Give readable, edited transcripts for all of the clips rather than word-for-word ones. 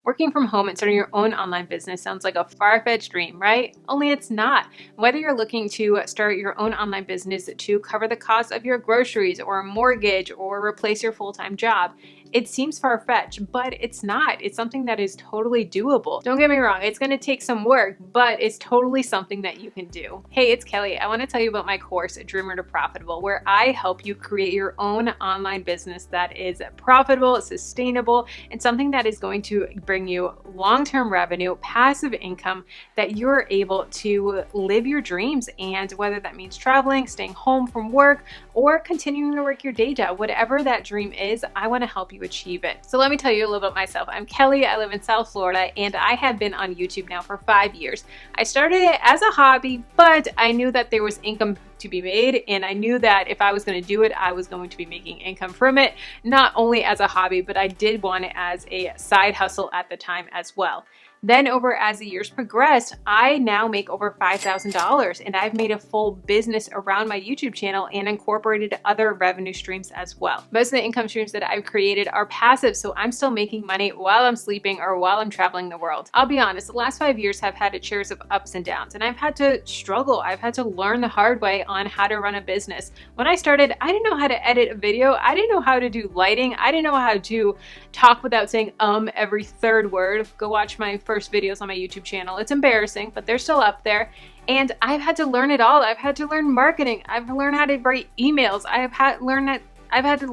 Working from home and starting your own online business sounds like a far-fetched dream, right? Only it's not. Whether you're looking to start your own online business to cover the cost of your groceries or a mortgage or replace your full-time job, it seems far-fetched, but it's not. It's something that is totally doable. Don't get me wrong, it's going to take some work, but it's totally something that you can do. Hey, it's Kelly. I want to tell you about my course, Dreamer to Profitable, where I help you create your own online business that is profitable, sustainable, and something that is going to bring you long-term revenue, passive income, that you're able to live your dreams. And whether that means traveling, staying home from work, or continuing to work your day job, whatever that dream is, I want to help you achieve it. So let me tell you a little about myself. I'm Kelly. I live in South Florida, and I have been on YouTube now for 5 years. I started it as a hobby, but I knew that there was income to be made, and I knew that if I was going to do it, I was going to be making income from it, not only as a hobby, but I did want it as a side hustle at the time as well. Then as the years progressed, I now make over $5,000, and I've made a full business around my YouTube channel and incorporated other revenue streams as well. Most of the income streams that I've created are passive, so I'm still making money while I'm sleeping or while I'm traveling the world. I'll be honest, the last 5 years have had its shares of ups and downs, and I've had to struggle. I've had to learn the hard way on how to run a business. When I started, I didn't know how to edit a video. I didn't know how to do lighting. I didn't know how to talk without saying every third word. Go watch my first videos on my YouTube channel. It's embarrassing, but they're still up there. And I've had to learn it all. I've had to learn marketing. I've learned how to write emails. I've had to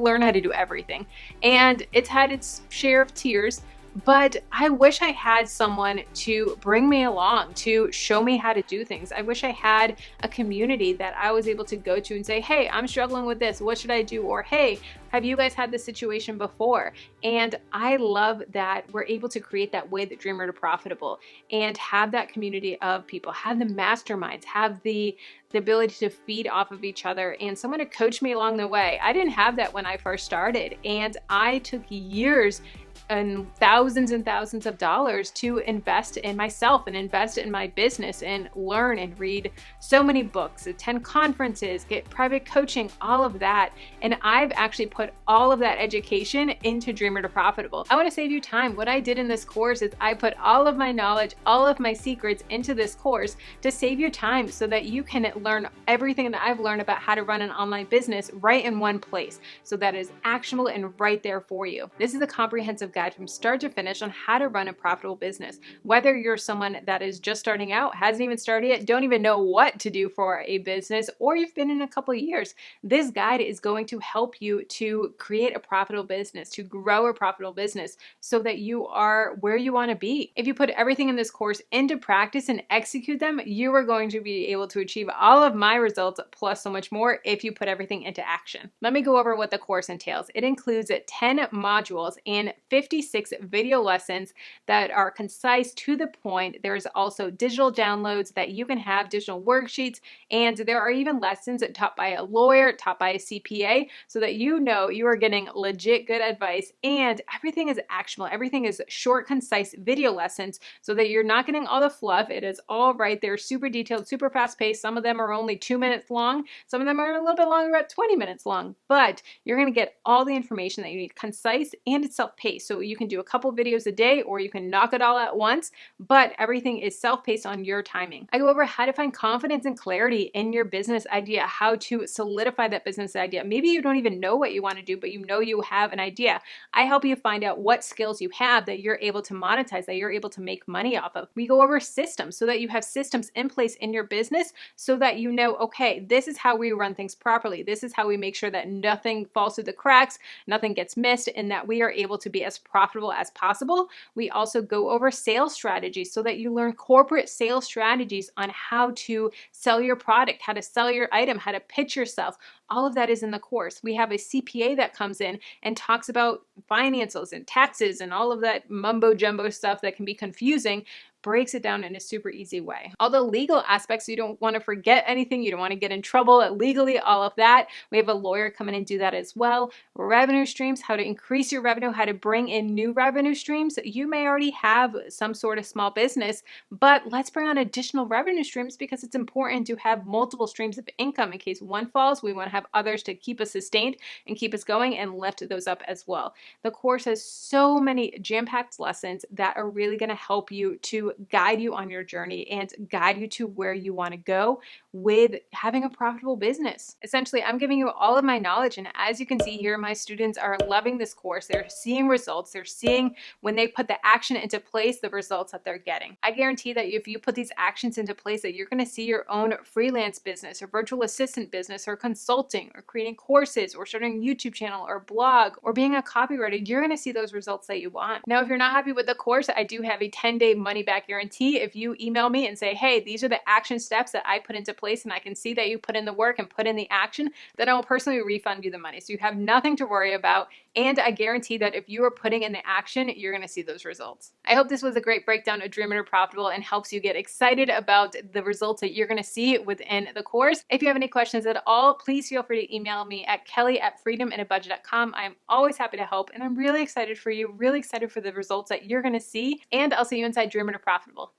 learn how to do everything. And it's had its share of tears. But I wish I had someone to bring me along, to show me how to do things. I wish I had a community that I was able to go to and say, hey, I'm struggling with this. What should I do? Or, hey, have you guys had this situation before? And I love that we're able to create that with Dreamer to Profitable and have that community of people, have the masterminds, have the ability to feed off of each other and someone to coach me along the way. I didn't have that when I first started, and I took years and thousands of dollars to invest in myself and invest in my business and learn and read so many books, attend conferences, get private coaching, all of that. And I've actually put all of that education into Dreamer to Profitable. I want to save you time. What I did in this course is I put all of my knowledge, all of my secrets into this course to save you time so that you can learn everything that I've learned about how to run an online business right in one place. So that is actionable and right there for you. This is a comprehensive guide from start to finish on how to run a profitable business. Whether you're someone that is just starting out, hasn't even started yet, don't even know what to do for a business, or you've been in a couple of years, this guide is going to help you to create a profitable business, to grow a profitable business so that you are where you want to be. If you put everything in this course into practice and execute them, you are going to be able to achieve all of my results plus so much more if you put everything into action. Let me go over what the course entails. It includes 10 modules and 56 video lessons that are concise, to the point. There's also digital downloads that you can have, digital worksheets, and there are even lessons taught by a lawyer, taught by a CPA, so that you know you are getting legit good advice, and everything is actionable. Everything is short, concise video lessons so that you're not getting all the fluff. It is all right there, super detailed, super fast paced. Some of them are only 2 minutes long. Some of them are a little bit longer, about 20 minutes long, but you're going to get all the information that you need, concise, and it's self-paced. So you can do a couple videos a day, or you can knock it all at once, but everything is self-paced on your timing. I go over how to find confidence and clarity in your business idea, how to solidify that business idea. Maybe you don't even know what you want to do, but you know you have an idea. I help you find out what skills you have that you're able to monetize, that you're able to make money off of. We go over systems so that you have systems in place in your business so that you know, okay, this is how we run things properly. This is how we make sure that nothing falls through the cracks, nothing gets missed, and that we are able to be as profitable as possible. We also go over sales strategies so that you learn corporate sales strategies on how to sell your product, how to sell your item, how to pitch yourself. All of that is in the course. We have a CPA that comes in and talks about financials and taxes and all of that mumbo jumbo stuff that can be confusing. breaks it down in a super easy way. All the legal aspects, you don't want to forget anything, you don't want to get in trouble legally, all of that. We have a lawyer come in and do that as well. Revenue streams, how to increase your revenue, how to bring in new revenue streams. You may already have some sort of small business, but let's bring on additional revenue streams because it's important to have multiple streams of income. In case one falls, we want to have others to keep us sustained and keep us going and lift those up as well. The course has so many jam-packed lessons that are really going to help you to guide you on your journey and guide you to where you want to go with having a profitable business. Essentially, I'm giving you all of my knowledge, and as you can see here, my students are loving this course. They're seeing results. They're seeing when they put the action into place, the results that they're getting. I guarantee that if you put these actions into place, that you're going to see your own freelance business or virtual assistant business or consulting or creating courses or starting a YouTube channel or blog or being a copywriter. You're going to see those results that you want. Now, if you're not happy with the course, I do have a 10-day money-back guarantee. If you email me and say, hey, these are the action steps that I put into place and I can see that you put in the work and put in the action, then I will personally refund you the money. So you have nothing to worry about. And I guarantee that if you are putting in the action, you're going to see those results. I hope this was a great breakdown of Dream It Profitable and helps you get excited about the results that you're going to see within the course. If you have any questions at all, please feel free to email me at kelly@freedominabudget.com. I'm always happy to help, and I'm really excited for you, really excited for the results that you're going to see, and I'll see you inside Dream It Profitable.